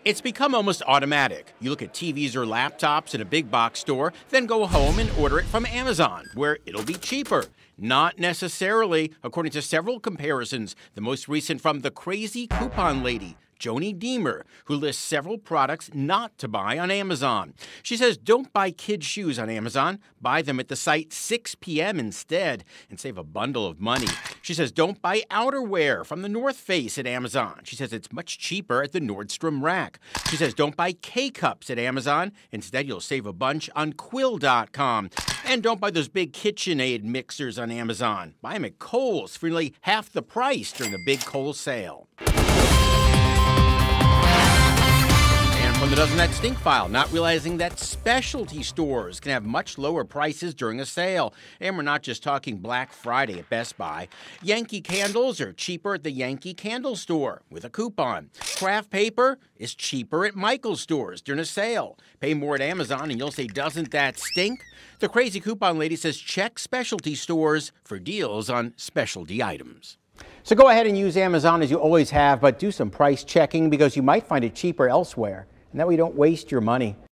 It's become almost automatic. You look at TVs or laptops in a big box store, then go home and order it from Amazon, where it'll be cheaper. Not necessarily, according to several comparisons, the most recent from the crazy coupon lady, Joni Deemer, who lists several products not to buy on Amazon. She says don't buy kids' shoes on Amazon. Buy them at the site 6 p.m. instead and save a bundle of money. She says don't buy outerwear from the North Face at Amazon. She says it's much cheaper at the Nordstrom Rack. She says don't buy K-Cups at Amazon. Instead, you'll save a bunch on Quill.com. And don't buy those big KitchenAid mixers on Amazon. Buy them at Kohl's for nearly half the price during the big Kohl's sale. From the Doesn't That Stink file, not realizing that specialty stores can have much lower prices during a sale. And we're not just talking Black Friday at Best Buy. Yankee candles are cheaper at the Yankee Candle Store with a coupon. Craft paper is cheaper at Michael's stores during a sale. Pay more at Amazon and you'll say, doesn't that stink? The crazy coupon lady says check specialty stores for deals on specialty items. So go ahead and use Amazon as you always have, but do some price checking because you might find it cheaper elsewhere. And that way you don't waste your money.